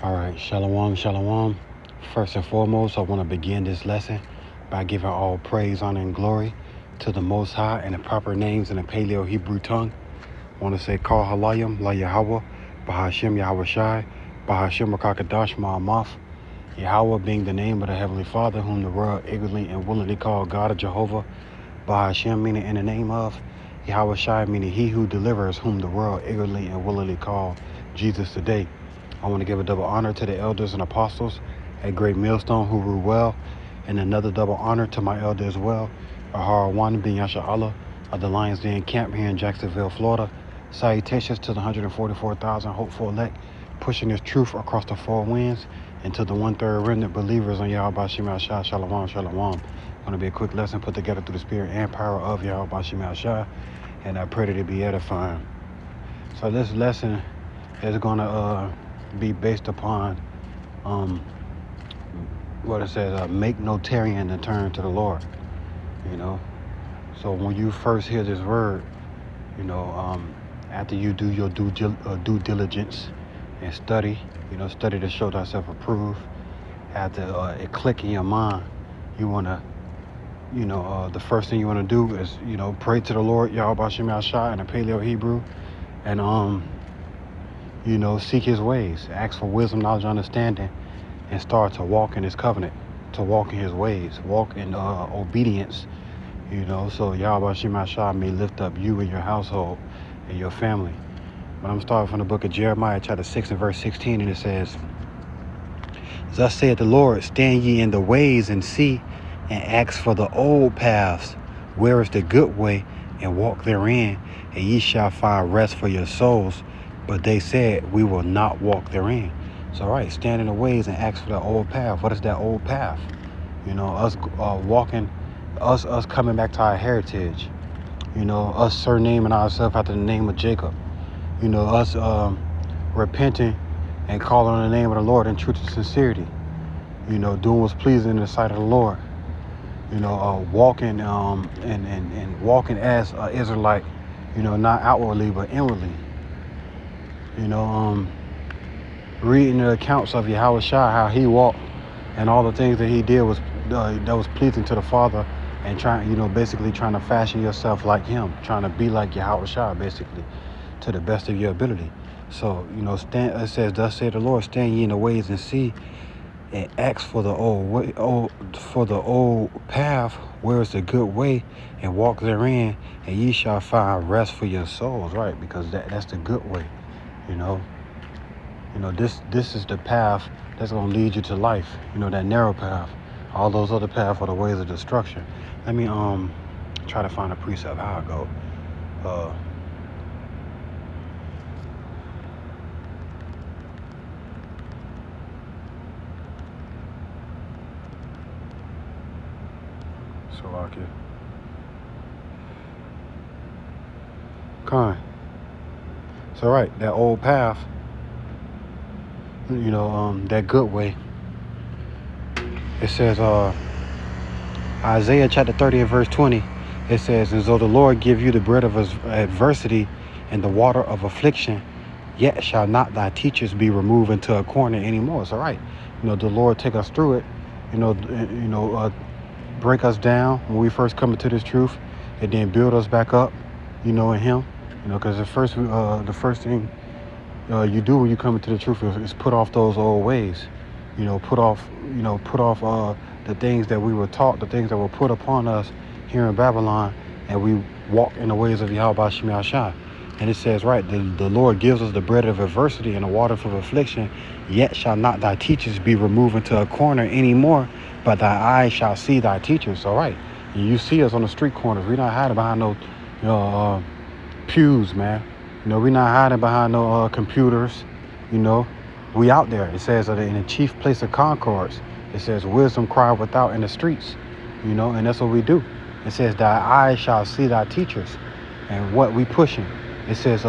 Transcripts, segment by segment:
All right, shalom, shalom. First and foremost, I want to begin this lesson by giving all praise, honor, and glory to the Most High and the proper names in the Paleo Hebrew tongue. I want to say, Kal Halayim, La Yahweh, Bahashem Yahweh Shai, Bahashem Rakakadash Ma'amath. Yahweh being the name of the Heavenly Father, whom the world eagerly and willingly call God of Jehovah. Bahashem meaning in the name of. Yahweh Shai meaning he who delivers, whom the world eagerly and willingly call Jesus today. I want to give a double honor to the elders and apostles at Great Millstone who rule well, and another double honor to my elder as well, Aharawan bin Yasha Allah of the Lions Den camp here in Jacksonville, Florida. Salutations to the 144,000 hopeful elect pushing this truth across the four winds, and to the 1/3 remnant believers on Yahweh Shema Shah, Shalom, Shalom. Going to be a quick lesson put together through the spirit and power of Yahweh Shema Shah, and I pray that it be edifying. So this lesson is going to be based upon what it says, make no tarrying and turn to the Lord. So when you first hear this word, after you do your due diligence and study, study to show thyself approved, after it click in your mind, you want to the first thing you want to do is pray to the Lord Yahweh Shema Shah in the Paleo Hebrew, and seek his ways, ask for wisdom, knowledge, understanding, and start to walk in his covenant, to walk in his ways, walk in obedience, so Yahweh Shema Shah may lift up you and your household and your family. But I'm starting from the book of Jeremiah, chapter 6 and verse 16, and it says, "Thus saith the Lord, stand ye in the ways and see, and ask for the old paths, where is the good way, and walk therein, and ye shall find rest for your souls. But they said, we will not walk therein." So, right, stand in the ways and ask for the old path. What is that old path? Us walking, us coming back to our heritage. Us surnaming ourselves after the name of Jacob. Us repenting and calling on the name of the Lord in truth and sincerity. Doing what's pleasing in the sight of the Lord. Walking and walking as an Israelite, not outwardly but inwardly. Reading the accounts of Yahweh Shai, how he walked and all the things that he did was that was pleasing to the Father, and basically trying to fashion yourself like him, trying to be like Yahweh Shai, basically, to the best of your ability. So, it says, "Thus saith the Lord, stand ye in the ways and see, and ask for the old path, where is the good way, and walk therein, and ye shall find rest for your souls." Right, because that's the good way. This is the path that's gonna lead you to life. That narrow path. All those other paths are the ways of destruction. Let me try to find a precept how I go. So right, that old path, that good way. It says, Isaiah chapter 30 and verse 20, it says, "And so the Lord give you the bread of adversity and the water of affliction, yet shall not thy teachers be removed into a corner anymore." So right, the Lord take us through it, break us down when we first come into this truth, and then build us back up, in him. Because the first thing you do when you come into the truth is put off those old ways. Put off the things that we were taught, the things that were put upon us here in Babylon, and we walk in the ways of Yahweh Shema Shah. And it says, right, the Lord gives us the bread of adversity and the water of affliction, yet shall not thy teachers be removed into a corner anymore, but thy eyes shall see thy teachers. All right, you see us on the street corners. We're not hiding behind no pews, man. We're not hiding behind no computers. We out there. It says in the chief place of concords, it says wisdom cry without in the streets, and that's what we do. It says thy eyes shall see thy teachers, and what we pushing. It says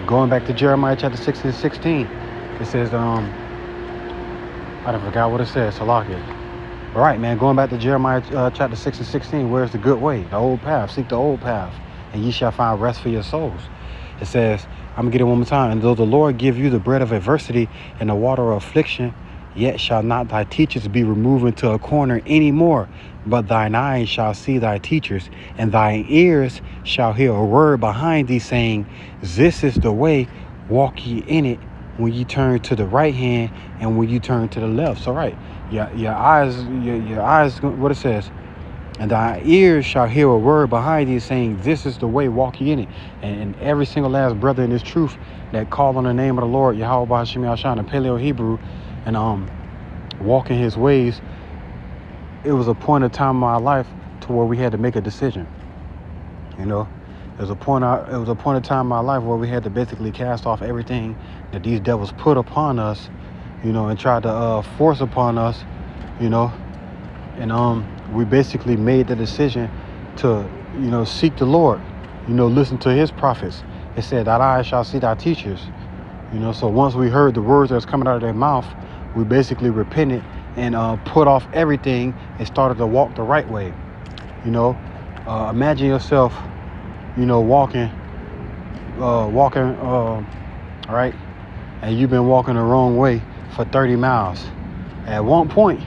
going back to Jeremiah chapter 6 and 16, it says I forgot what it says. Salakia. All right, man, going back to Jeremiah chapter 6 and 16, where's the good way? The old path. Seek the old path, and ye shall find rest for your souls. It says, I'm going to get it one more time. And though the Lord give you the bread of adversity and the water of affliction, yet shall not thy teachers be removed into a corner any more, but thine eyes shall see thy teachers, and thine ears shall hear a word behind thee saying, this is the way, walk ye in it, when you turn to the right hand and when you turn to the left. So right, your eyes, what it says, and thy ears shall hear a word behind thee saying, this is the way, walk ye in it. And every single last brother in this truth that call on the name of the Lord, Yahweh B'Hashem Yahshua, in Paleo Hebrew, and walk in his ways, it was a point of time in my life to where we had to make a decision. You know, it was a point of time in my life where we had to basically cast off everything that these devils put upon us, you know, and tried to force upon us, you know, and we basically made the decision to, you know, seek the Lord, you know, listen to his prophets. It said, thy eyes shall see thy teachers, you know. So once we heard the words that was coming out of their mouth, we basically repented and put off everything and started to walk the right way. You know, imagine yourself, you know, walking, right, and you've been walking the wrong way for 30 miles. At one point,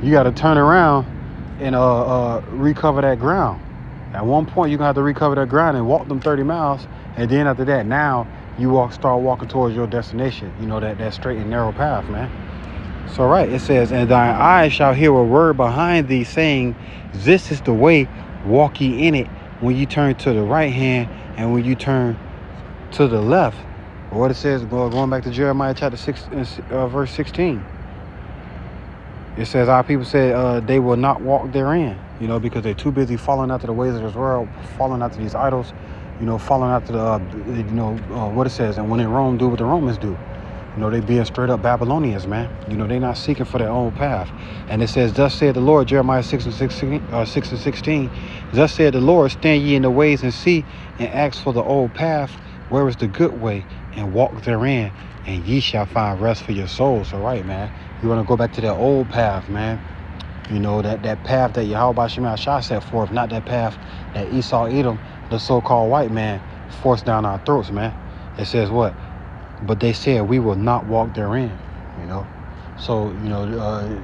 you got to turn around and recover that ground. At one point, you're going to have to recover that ground and walk them 30 miles. And then after that, now you start walking towards your destination, you know, that straight and narrow path, man. So right, it says, and thine eyes shall hear a word behind thee saying, this is the way, walk ye in it, when you turn to the right hand and when you turn to the left. What it says, going back to Jeremiah chapter 6, verse 16. It says, our people said they will not walk therein, you know, because they're too busy following after the ways of this world, following after these idols, you know, following after the, what it says, and when in Rome, do what the Romans do. You know, they being straight up Babylonians, man. You know, they not seeking for their own path. And it says, thus said the Lord, Jeremiah 6 and 16, thus said the Lord, stand ye in the ways and see, and ask for the old path, where is the good way, and walk therein, and ye shall find rest for your souls. So right, man, you want to go back to that old path, man. You know, that path that Yahweh B'Hashem Yahshua set forth, not that path that Esau Edom, the so-called white man, forced down our throats, man. It says what? But they said we will not walk therein, you know. So, you know,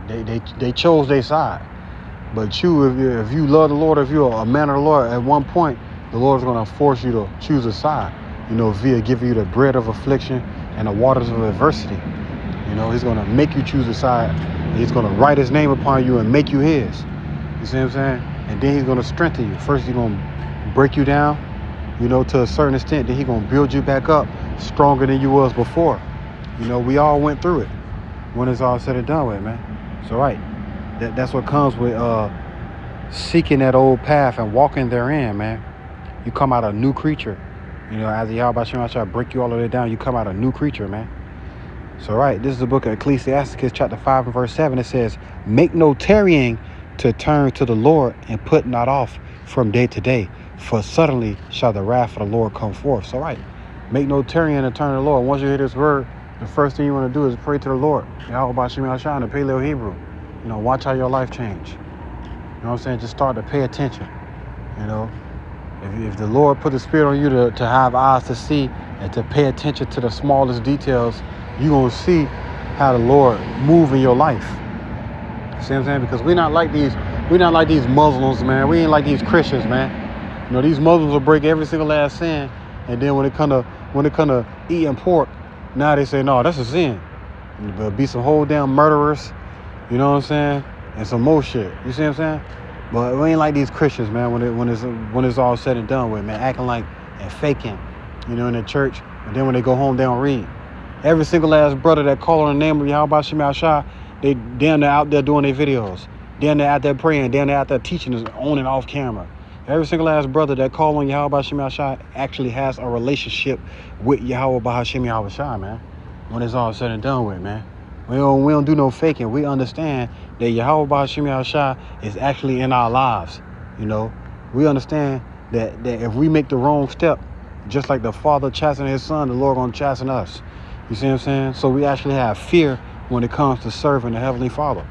they chose their side. But you, if you love the Lord, if you're a man of the Lord, at one point, the Lord's going to force you to choose a side, you know, via giving you the bread of affliction and the waters of adversity. You know, he's going to make you choose a side. He's going to write his name upon you and make you his. You see what I'm saying? And then he's going to strengthen you. First, he's going to break you down, you know, to a certain extent. Then he's going to build you back up stronger than you was before. You know, we all went through it when it's all said and done with, man. So, right. That's what comes with seeking that old path and walking therein, man. You come out a new creature. You know, as the Yahweh try to break you all the way down, you come out a new creature, man. So, right, this is the book of Ecclesiasticus, chapter 5 and verse 7. It says, make no tarrying to turn to the Lord, and put not off from day to day, for suddenly shall the wrath of the Lord come forth. So, right, make no tarrying to turn to the Lord. Once you hear this word, the first thing you want to do is pray to the Lord. Yahweh B'Hashem Yahshua in the Paleo Hebrew. You know, watch how your life change. You know what I'm saying? Just start to pay attention. You know, if the Lord put the Spirit on you to have eyes to see and to pay attention to the smallest details, you're going to see how the Lord move in your life. You see what I'm saying? Because we're not like these Muslims, man. We ain't like these Christians, man. You know, these Muslims will break every single last sin, and then when it come to eating pork, now they say, no, that's a sin. There'll be some whole damn murderers, you know what I'm saying? And some more shit. You see what I'm saying? But we ain't like these Christians, man, when it's all said and done with, man, acting like and faking, you know, in the church. And then when they go home, they don't read. Every single last brother that call on the name of Yahweh B'Hashem Yahshua, they damn near out there doing their videos. Damn near out there praying. Damn near out there teaching us on and off camera. Every single last brother that call on Yahweh B'Hashem Yahshua actually has a relationship with Yahweh B'Hashem Yahshua, man. When it's all said and done with, man. We don't do no faking. We understand that Yahweh B'Hashem Yahshua is actually in our lives. You know, we understand that if we make the wrong step, just like the Father chastening his Son, the Lord gonna chasten us. You see what I'm saying? So we actually have fear when it comes to serving the Heavenly Father.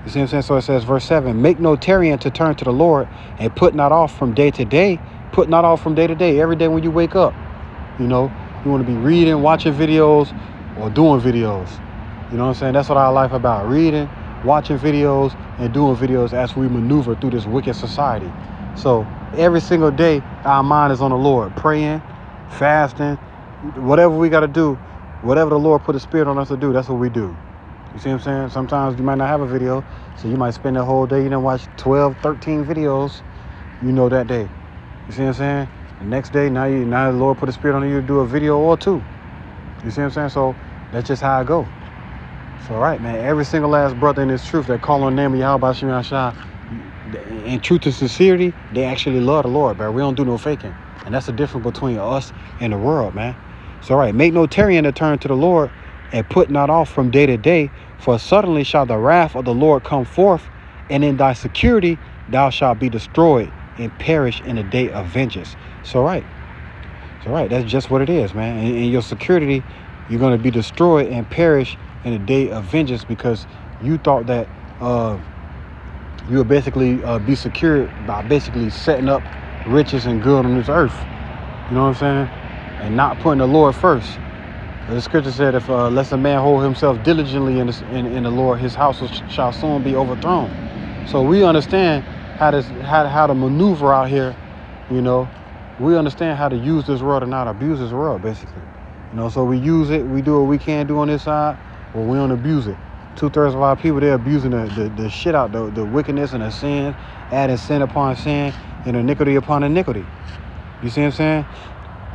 You see what I'm saying? So it says, verse 7, make no tarrying to turn to the Lord, and put not off from day to day. Put not off from day to day. Every day when you wake up, you know, You want to be reading, watching videos, or doing videos. You know what I'm saying? That's what our life about. Reading, watching videos, and doing videos as we maneuver through this wicked society. So every single day, our mind is on the Lord. Praying, fasting, whatever we got to do, whatever the Lord put a spirit on us to do, that's what we do. You see what I'm saying? Sometimes you might not have a video, so you might spend the whole day, you know, watch 12, 13 videos, you know, that day. You see what I'm saying? The next day, now the Lord put a spirit on you to do a video or two. You see what I'm saying? So that's just how I go. So, all right, man, every single last brother in this truth that call on the name of Yahweh Shem Yahshua, in truth and sincerity, they actually love the Lord, bro. We don't do no faking. And that's the difference between us and the world, man. So, all right, make no tarrying to turn to the Lord, and put not off from day to day, for suddenly shall the wrath of the Lord come forth, and in thy security thou shalt be destroyed and perish in the day of vengeance. So right, that's just what it is, man. In your security, you're going to be destroyed and perish in the day of vengeance, because you thought that you would basically be secured by basically setting up riches and good on this earth. You know what I'm saying? And not putting the Lord first. The scripture said, if lest a man hold himself diligently in the Lord, his house shall soon be overthrown. So we understand how to maneuver out here. You know, we understand how to use this world and not abuse this world, basically. You know, so we use it. We do what we can do on this side, but we don't abuse it. 2/3 of our people, they're abusing the shit out, the wickedness and the sin, adding sin upon sin and iniquity upon iniquity. You see what I'm saying?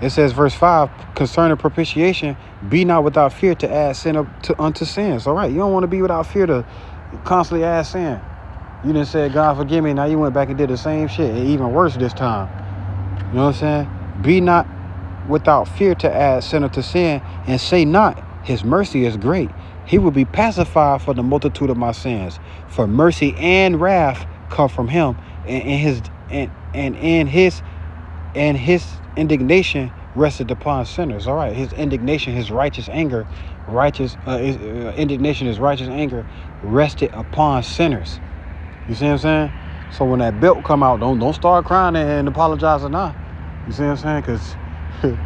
It says, verse 5, concerning propitiation, be not without fear to add sin unto sin. So, right, you don't want to be without fear to constantly add sin. You didn't say, God, forgive me. Now you went back and did the same shit, and even worse this time. You know what I'm saying? Be not without fear to add sin unto sin, and say not, his mercy is great. He will be pacified for the multitude of my sins. For mercy and wrath come from him, and his indignation rested upon sinners. All right, his indignation, his righteous anger, indignation, his righteous anger rested upon sinners. You see what I'm saying? So when that belt come out, don't start crying and apologizing now. You see what I'm saying? Because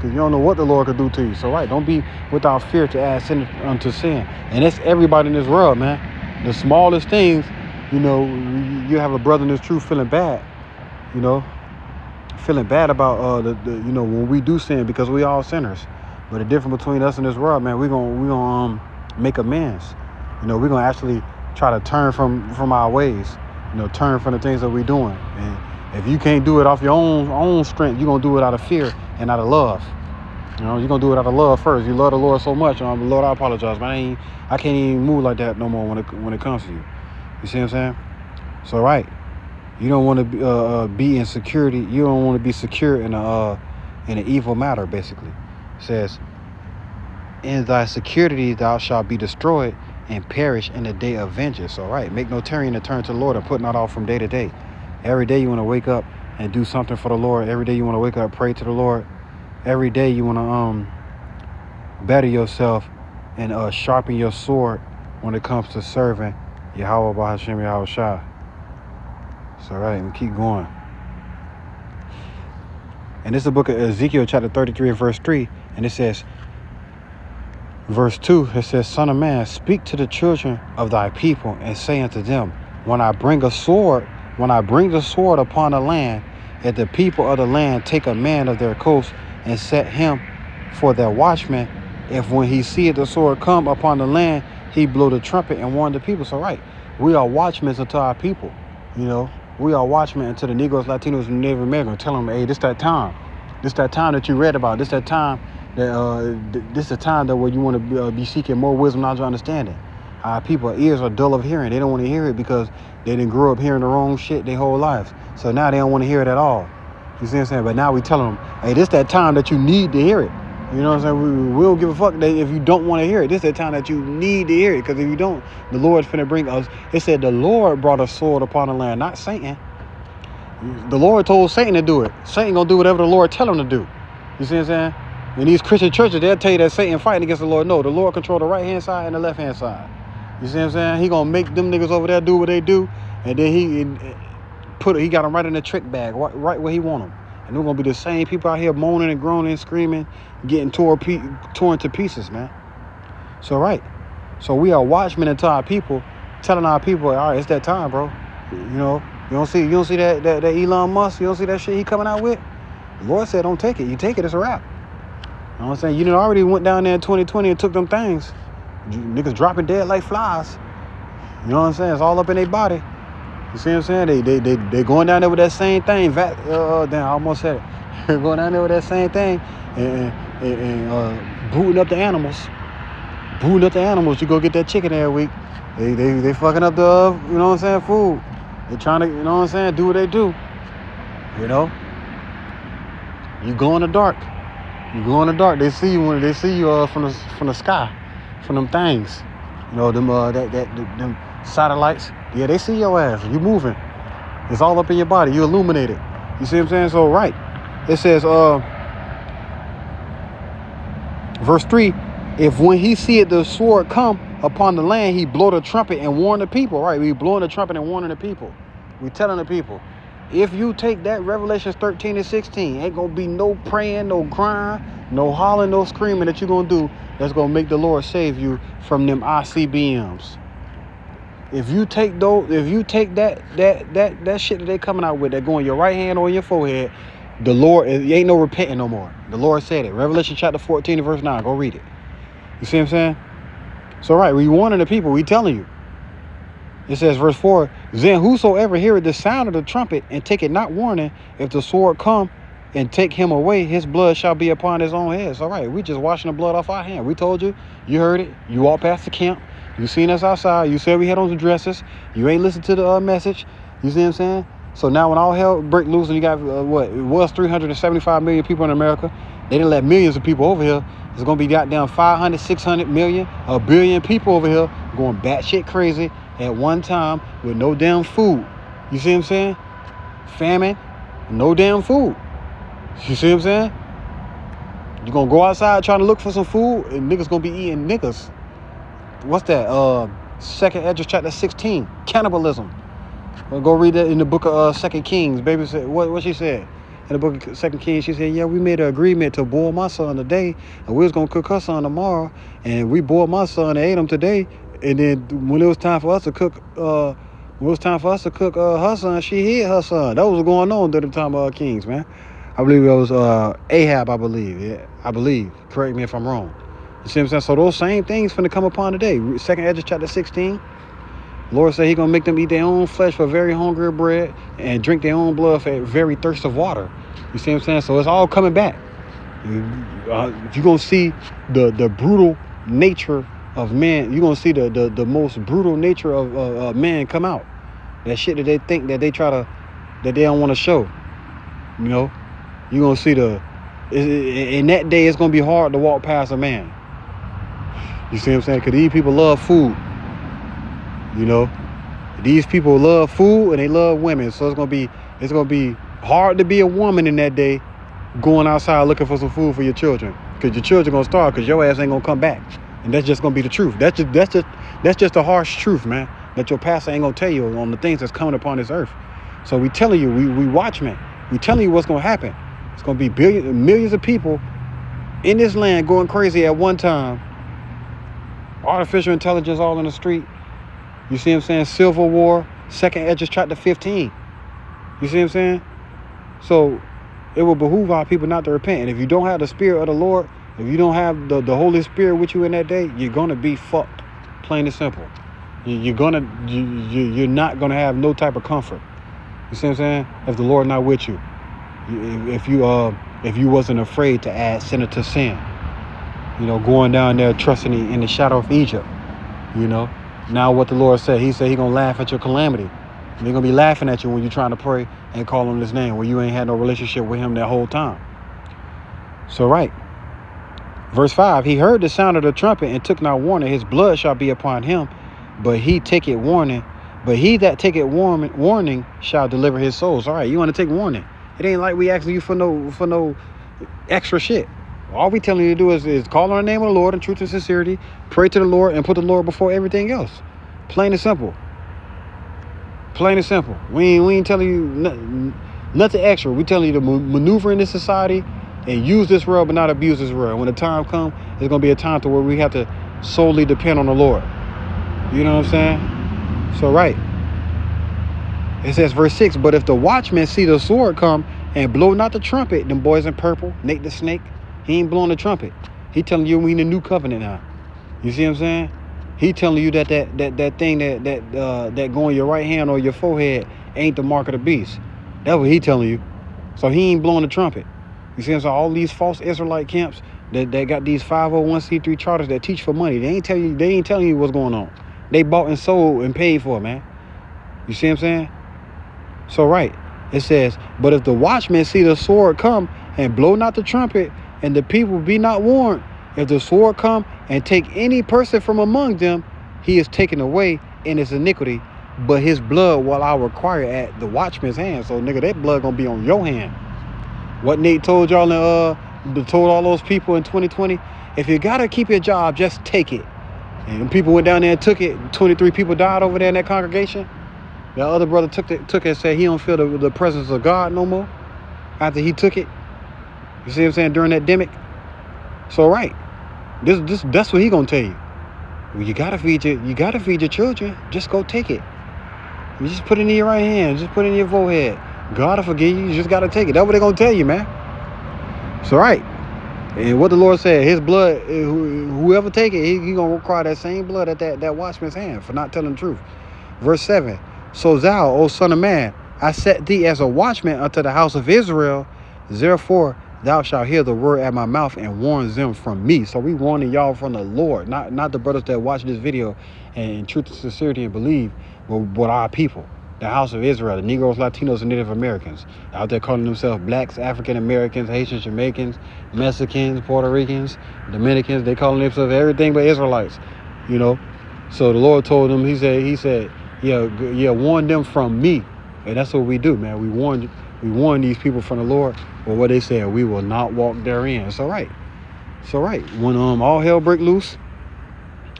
you don't know what the Lord could do to you. So right, don't be without fear to add sin unto sin. And that's everybody in this world, man. The smallest things, you know, you have a brother in this truth feeling bad, you know, feeling bad about you know, when we do sin, because we all sinners. But the difference between us and this world, man, we're gonna make amends. You know, we're gonna actually try to turn from our ways. You know, turn from the things that we're doing. And if you can't do it off your own strength, you're gonna do it out of fear and out of love. You know, you're gonna do it out of love first. You love the Lord so much. Lord, I apologize, man. I can't even move like that no more when it comes to you. You see what I'm saying? So right. You don't want to be in security. You don't want to be secure in an evil matter, basically. It says, in thy security thou shalt be destroyed and perish in the day of vengeance. All right, make no tarrying to turn to the Lord and put not off from day to day. Every day you want to wake up and do something for the Lord. Every day you want to wake up, pray to the Lord. Every day you want to better yourself and sharpen your sword when it comes to serving Yahweh Bahashem Yahweh Shah. It's all right, and keep going. And this is the book of Ezekiel, chapter 33 and verse 3. And it says, verse 2, it says, Son of man, speak to the children of thy people and say unto them, when I bring the sword upon the land, if the people of the land take a man of their coast and set him for their watchman, if when he seeth the sword come upon the land, he blow the trumpet and warn the people. So right, we are watchmen unto our people, you know. We are watchmen to the Negroes, Latinos, and Native Americans. Tell them, hey, this that time. This that time that you read about. This that time that this the time that where you want to be seeking more wisdom, knowledge, and understanding. Our people ears are dull of hearing. They don't want to hear it because they didn't grow up hearing the wrong shit their whole lives. So now they don't want to hear it at all. You see what I'm saying? But now we telling them, hey, this that time that you need to hear it. You know what I'm saying? We don't give a fuck if you don't want to hear it. This is the time that you need to hear it. Because if you don't, the Lord's finna bring us. It said the Lord brought a sword upon the land, not Satan. The Lord told Satan to do it. Satan gonna do whatever the Lord tell him to do. You see what I'm saying? In these Christian churches, they'll tell you that Satan fighting against the Lord. No, the Lord control the right-hand side and the left-hand side. You see what I'm saying? He gonna make them niggas over there do what they do. And then he got them right in the trick bag, right where he want them. And they're going to be the same people out here moaning and groaning and screaming, getting torn to pieces, man. So, right. So we are watchmen unto our people, telling our people, all right, it's that time, bro. You know, you don't see that Elon Musk, you don't see that shit he coming out with? The Lord said, don't take it. You take it, it's a wrap. You know what I'm saying? You done already went down there in 2020 and took them things. Niggas dropping dead like flies. You know what I'm saying? It's all up in their body. You see what I'm saying? They going down there with that same thing. Damn, I almost said it. They're going down there with that same thing and booting up the animals. Booting up the animals. You go get that chicken every week. They fucking up the, you know what I'm saying, food. They trying to, you know what I'm saying, do what they do. You know? You go in the dark. You go in the dark. They see you when they see you from the sky, from them things. You know, them satellites. Yeah, they see your ass. You moving. It's all up in your body. You illuminated. You see what I'm saying? So, right. It says, verse 3, if when he seeth the sword come upon the land, he blow the trumpet and warn the people. Right, we blowing the trumpet and warning the people. We telling the people, if you take that Revelation 13 and 16, ain't going to be no praying, no crying, no hollering, no screaming that you're going to do that's going to make the Lord save you from them ICBMs. If you take that shit that they coming out with, that go on your right hand or your forehead, the Lord, it ain't no repenting no more. The Lord said it. Revelation chapter 14 and verse 9. Go read it. You see what I'm saying? So right, we warning the people. We telling you. It says verse 4, then whosoever heareth the sound of the trumpet and take it not warning, if the sword come and take him away, his blood shall be upon his own head. All right, we just washing the blood off our hand. We told you. You heard it. You walked past the camp. You seen us outside. You said we had on the dresses. You ain't listened to the message. You see what I'm saying? So now when all hell break loose and you got, it was 375 million people in America. They didn't let millions of people over here. There's going to be goddamn 500, 600 million, a billion people over here going batshit crazy at one time with no damn food. You see what I'm saying? Famine, no damn food. You see what I'm saying? You're going to go outside trying to look for some food and niggas going to be eating niggas. What's that? 2nd Ezra chapter 16, cannibalism. Go read that in the book of 2 Kings. Baby said, what she said? In the book of 2 Kings, she said, yeah, we made an agreement to boil my son today, and we was going to cook her son tomorrow, and we boiled my son and ate him today, and then when it was time for us to cook, her son, she hid her son. That was going on during the time of Kings, man. I believe it was Ahab, I believe. Yeah, I believe. Correct me if I'm wrong. You see what I'm saying? So those same things finna come upon today. 2nd Ezra chapter 16. Lord said he gonna make them eat their own flesh for very hungry bread and drink their own blood for very thirst of water. You see what I'm saying? So it's all coming back. You're gonna see the brutal nature of man. You're gonna see the most brutal nature of man come out. That shit that they think that they don't want to show. You know, you're gonna see in that day it's gonna be hard to walk past a man. You see what I'm saying? Because these people love food. You know, these people love food and they love women. So it's gonna be hard to be a woman in that day, going outside looking for some food for your children. Because your children gonna starve because your ass ain't gonna come back. And that's just gonna be the truth. That's just the harsh truth, man. That your pastor ain't gonna tell you on the things that's coming upon this earth. So we telling you, we watchmen. We telling you what's gonna happen. It's gonna be millions of people in this land going crazy at one time. Artificial intelligence all in the street. You see what I'm saying? Civil war, 2nd Ezra chapter 15. You see what I'm saying? So it will behoove our people not to repent. And if you don't have the spirit of the Lord, if you don't have the Holy Spirit with you in that day, you're gonna be fucked. Plain and simple. You're not gonna have no type of comfort. You see what I'm saying? If the Lord not with you, if you wasn't afraid to add sin to sin, you know, going down there trusting in the shadow of Egypt, you know. Now what the Lord said, he said he gonna laugh at your calamity. They're gonna be laughing at you when you're trying to pray and call on his name, where you ain't had no relationship with him that whole time. So right. Verse 5, he heard the sound of the trumpet and took not warning. His blood shall be upon him, but he taketh warning. But he that taketh warning shall deliver his souls. All right, you want to take warning. It ain't like we asking you for no extra shit. All we telling you to do is call on the name of the Lord in truth and sincerity, pray to the Lord, and put the Lord before everything else. Plain and simple. Plain and simple. We ain't telling you nothing. Nothing extra. We telling you to maneuver in this society and use this world, but not abuse this world. When the time comes, there's gonna be a time to where we have to solely depend on the Lord. You know what I'm saying? So right. It says verse 6, but if the watchman see the sword come and blow not the trumpet, them boys in purple, Nate the snake, he ain't blowing the trumpet. He telling you we in the new covenant now. You see what I'm saying? He telling you that thing that go on your right hand or your forehead ain't the mark of the beast. That's what he telling you. So he ain't blowing the trumpet. You see what I'm saying? All these false Israelite camps that got these 501c3 charters that teach for money. They ain't telling you what's going on. They bought and sold and paid for, man. You see what I'm saying? So right, it says, but if the watchman see the sword come and blow not the trumpet, and the people be not warned, if the sword come and take any person from among them, he is taken away in his iniquity, but his blood will I require at the watchman's hand. So nigga, that blood gonna be on your hand. What Nate told y'all told all those people in 2020, if you gotta keep your job, just take it. And people went down there and took it. 23 people died over there in that congregation. The other brother took it and said he don't feel the presence of God no more after he took it. You see what I'm saying? During that demic. So right, that's what he gonna tell you. Well, you gotta feed your children. Just go take it. You just put it in your right hand. Just put it in your forehead. God will forgive you. You just gotta take it. That's what they gonna tell you, man. So right. And what the Lord said, his blood, whoever take it, he gonna require that same blood at that watchman's hand for not telling the truth. Verse 7. So thou, O son of man, I set thee as a watchman unto the house of Israel. Therefore, thou shalt hear the word at my mouth and warn them from me. So we warning y'all from the Lord, not the brothers that watch this video and in truth and sincerity and believe, but our people, the house of Israel, the Negroes, Latinos, and Native Americans out there calling themselves blacks, African Americans, Haitians, Jamaicans, Mexicans, Puerto Ricans, Dominicans. They calling themselves everything but Israelites, you know. So the Lord told them, he said, yeah, warn them from me. And that's what we do, man. We warn these people from the Lord. But what they said, we will not walk therein. It's all right. It's all right. When all hell break loose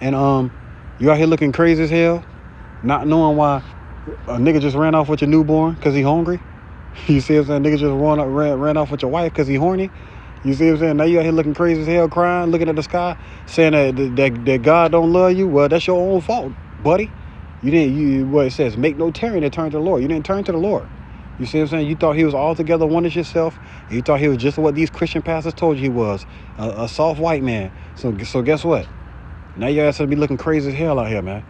and you out here looking crazy as hell, not knowing why a nigga just ran off with your newborn because he hungry. You see what I'm saying? Nigga just ran off with your wife because he horny. You see what I'm saying? Now you out here looking crazy as hell, crying, looking at the sky, saying that God don't love you. Well, that's your own fault, buddy. What it says, make no tarrying to turn to the Lord. You didn't turn to the Lord. You see what I'm saying? You thought he was altogether oneness yourself. You thought he was just what these Christian pastors told you he was, a soft white man. So guess what? Now your ass gonna be looking crazy as hell out here, man.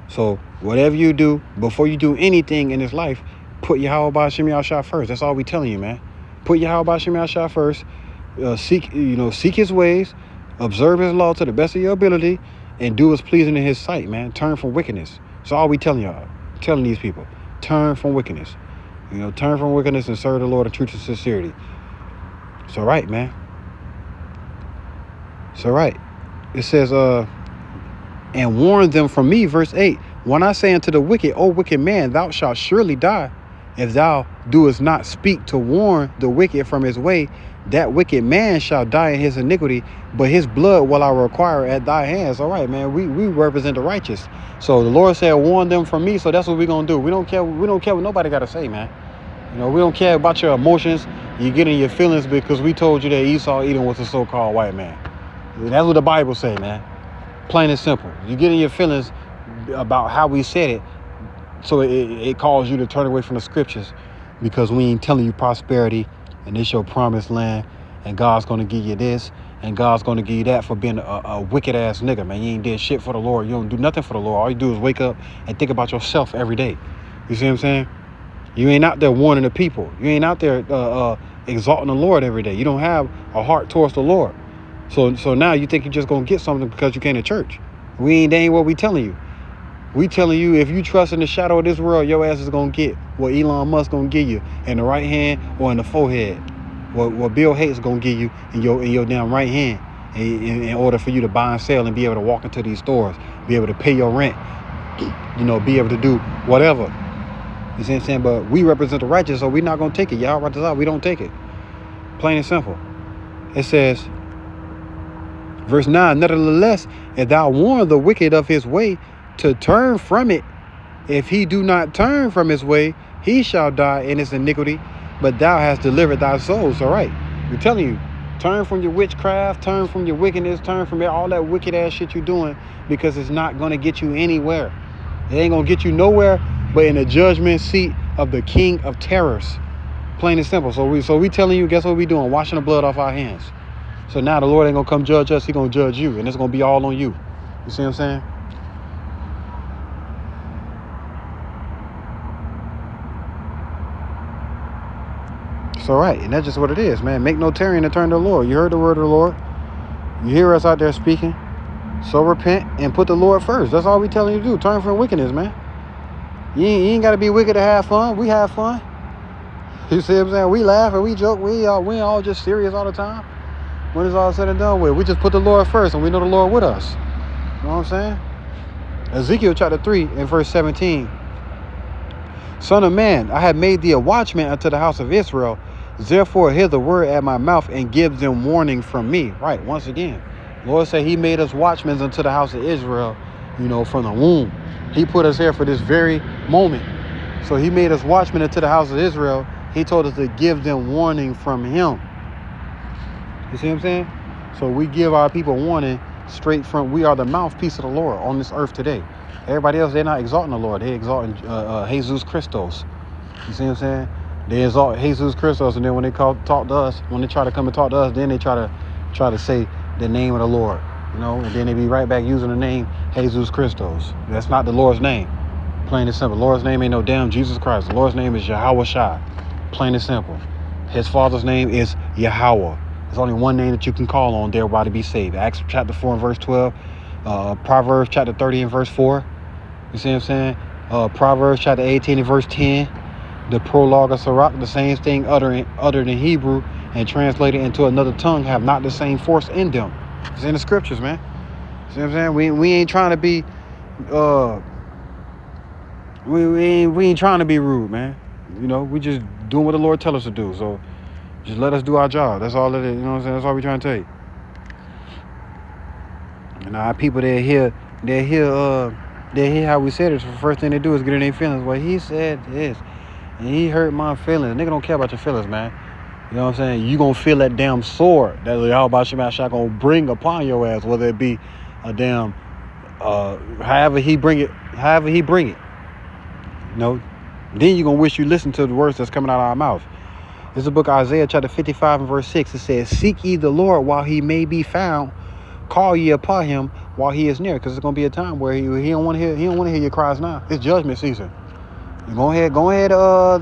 So whatever you do, before you do anything in this life, put Yahweh Shem Yahshua first. That's all we telling you, man. Put Yahweh Shem Yahshua first. Seek his ways, observe his law to the best of your ability, and do what's pleasing in his sight, man. Turn from wickedness. That's all we telling y'all, telling these people. Turn from wickedness. Turn from wickedness and serve the Lord in truth and sincerity. It's all right, man. It's all right. It says, and warn them from me, verse 8. When I say unto the wicked, O wicked man, thou shalt surely die, if thou doest not speak to warn the wicked from his way, that wicked man shall die in his iniquity, but his blood will I require at thy hands. All right, man. We represent the righteous. So the Lord said, warn them from me. So that's what we're gonna do. We don't care what nobody gotta say, man. We don't care about your emotions. You get in your feelings because we told you that Esau Edom was a so-called white man. That's what the Bible say, man. Plain and simple. You get in your feelings about how we said it, so it calls you to turn away from the scriptures, because we ain't telling you prosperity and it's your promised land and God's gonna give you this and God's gonna give you that for being a wicked ass nigga, man. You ain't did shit for the Lord. You don't do nothing for the Lord. All you do is wake up and think about yourself every day. You see what I'm saying? You ain't out there warning the people. You ain't out there exalting the Lord every day. You don't have a heart towards the Lord. So now you think you're just gonna get something because you came to church. That ain't what we telling you. We telling you, if you trust in the shadow of this world, your ass is gonna get what Elon Musk gonna give you in the right hand or in the forehead. What Bill Gates gonna give you in your damn right hand, in order for you to buy and sell and be able to walk into these stores, be able to pay your rent, be able to do whatever. You see what I'm saying? But we represent the righteous, so we're not gonna take it. Y'all right this out. We don't take it. Plain and simple. It says, verse 9, nevertheless, if thou warn the wicked of his way to turn from it, if he do not turn from his way, he shall die in his iniquity, but thou hast delivered thy soul. So right, we're telling you, turn from your witchcraft, turn from your wickedness, turn from all that wicked ass shit you're doing, because it's not going to get you anywhere. It ain't going to get you nowhere but in the judgment seat of the King of Terrors. Plain and simple. So we telling you, guess what we doing? Washing the blood off our hands. So now the Lord ain't going to come judge us. He going to judge you, and it's going to be all on you. You see what I'm saying? So right, and that's just what it is, man. Make no tarrying and turn to the Lord. You heard the word of the Lord. You hear us out there speaking. So repent and put the Lord first. That's all we telling you to do. Turn from wickedness, man. You ain't got to be wicked to have fun. We have fun. You see what I'm saying? We laugh and we joke. We ain't all just serious all the time. When it's all said and done with, we just put the Lord first, and we know the Lord with us. You know what I'm saying? Ezekiel chapter 3 and verse 17. Son of man, I have made thee a watchman unto the house of Israel. Therefore hear the word at my mouth and give them warning from me. Right, once again, Lord said he made us watchmen unto the house of Israel, from the womb. He put us here for this very moment. So he made us watchmen unto the house of Israel. He told us to give them warning from him. You see what I'm saying? So we give our people warning straight from, we are the mouthpiece of the Lord on this earth today. Everybody else, they're not exalting the Lord. They're exalting Jesus Christos. You see what I'm saying? They exalt Jesus Christos, and then when they talk to us, when they try to come and talk to us, then they try to say the name of the Lord, and then they be right back using the name Jesus Christos. That's not the Lord's name. Plain and simple. The Lord's name ain't no damn Jesus Christ. The Lord's name is Yahweh Shai. Plain and simple. His father's name is Yahweh. There's only one name that you can call on thereby to be saved. Acts chapter 4 and verse 12. Proverbs chapter 30 and verse 4. You see what I'm saying? Proverbs chapter 18 and verse 10. The prologue of Sirach, the same thing uttered in Hebrew and translated into another tongue, have not the same force in them. It's in the scriptures, man. See what I'm saying? We ain't trying to be we ain't trying to be rude, man. We just doing what the Lord tell us to do. So just let us do our job. That's all it is. You know what I'm saying? That's all we trying to take. And our people, they hear how we said it. So the first thing they do is get in their feelings. Well, he said this, and he hurt my feelings. Nigga don't care about your feelings, man. You know what I'm saying? You gonna feel that damn sword that Yahweh Shema gonna bring upon your ass, whether it be a damn however he bring it. Then you gonna wish you listened to the words that's coming out of our mouth. This is the book of Isaiah chapter 55 and verse 6. It says, seek ye the Lord while he may be found. Call ye upon him while he is near. Because it's gonna be a time where he don't want to hear your cries now. It's judgment season. Go ahead,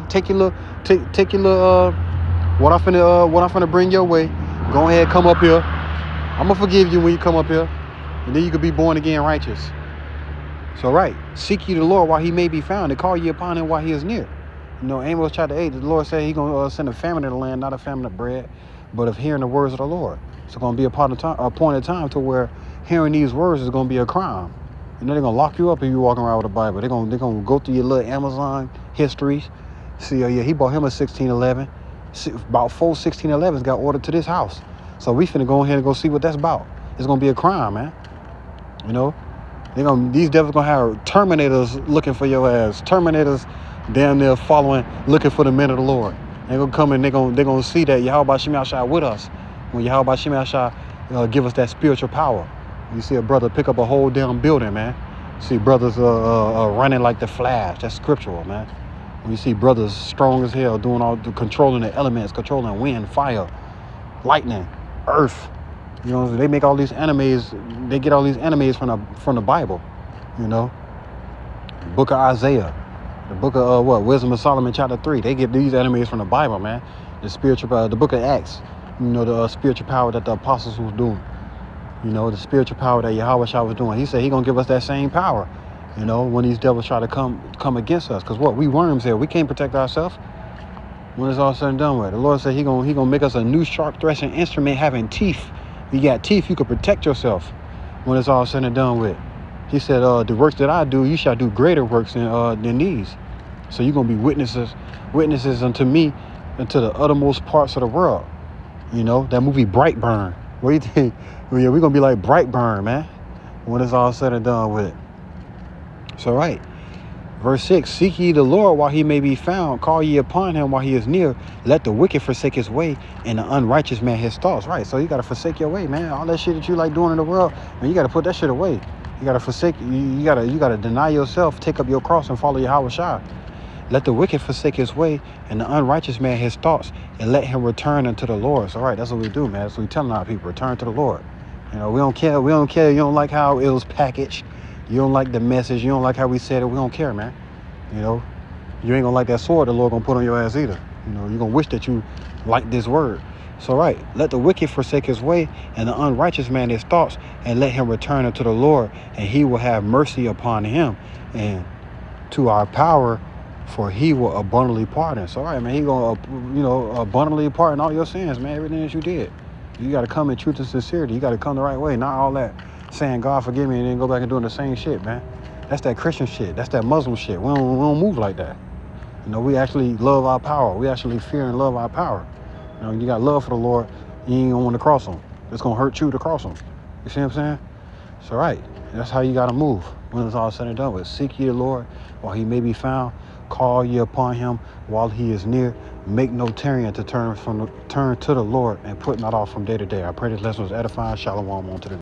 take your little what I'm finna bring your way. Go ahead, come up here. I'm gonna forgive you when you come up here. And then you could be born again righteous. So right, seek ye the Lord while he may be found, and call ye upon him while he is near. Amos chapter 8, the Lord said he going to send a famine in the land, not a famine of bread, but of hearing the words of the Lord. It's going to be a point of time to where hearing these words is going to be a crime. They're going to lock you up if you're walking around with a Bible. They're going to go through your little Amazon histories. See, he bought him a 1611. About 4 1611s got ordered to this house. So we finna go ahead and go see what that's about. It's going to be a crime, man. These devils going to have Terminators looking for your ass. Terminators damn near following, looking for the men of the Lord. They're going to come and they're going to see that Yahweh Shema Shai with us. When Yahweh Shema Shai give us that spiritual power. You see a brother pick up a whole damn building, man. You see brothers running like the Flash. That's scriptural, man. When you see brothers strong as hell controlling the elements, controlling wind, fire, lightning, earth. They make all these animes. They get all these animes from the Bible. The book of Isaiah. The book of Wisdom of Solomon chapter 3. They get these enemies from the Bible, man. The spiritual, the book of Acts. The spiritual power that the apostles was doing. The spiritual power that Yahweh Shai was doing. He said he gonna give us that same power. When these devils try to come against us, because we worms here. We can't protect ourselves. When it's all said and done with, the Lord said he gonna make us a new sharp threshing instrument having teeth. You got teeth, you can protect yourself. When it's all said and done with. He said, the works that I do, you shall do greater works than these. So you're going to be witnesses unto me, into the uttermost parts of the world. That movie Brightburn. What do you think? Well, yeah, we're going to be like Brightburn, man, when it's all said and done with. So, right. Verse 6, seek ye the Lord while he may be found. Call ye upon him while he is near. Let the wicked forsake his way and the unrighteous man his thoughts. Right, so you got to forsake your way, man. All that shit that you like doing in the world, man, you got to put that shit away. You got to forsake, you got to deny yourself, take up your cross and follow Yahweh Shai. Let the wicked forsake his way and the unrighteous man his thoughts, and let him return unto the Lord. So, right, that's what we do, man. That's what we telling our people, return to the Lord. You know, we don't care. We don't care. You don't like how it was packaged. You don't like the message. You don't like how we said it. We don't care, man. You know, you ain't gonna like that sword the Lord gonna put on your ass either. You know, you're gonna wish that you liked this word. So, right, let the wicked forsake his way and the unrighteous man his thoughts, and let him return unto the Lord, and he will have mercy upon him and to our power, for he will abundantly pardon. So, right, man, he gonna, abundantly pardon all your sins, man, everything that you did. You got to come in truth and sincerity. You got to come the right way, not all that saying, God forgive me, and then go back and doing the same shit, man. That's that Christian shit. That's that Muslim shit. We don't move like that. You know, we actually love our power. We actually fear and love our power. You know, you got love for the Lord, you ain't gonna want to cross him. It's gonna hurt you to cross him. You see what I'm saying? So, right, that's how you got to move when it's all said and done with. Seek ye the Lord while he may be found. Call ye upon him while he is near. Make no tarrying to turn to the Lord, and put not off from day to day. I pray this lesson was edifying. Shalom on to the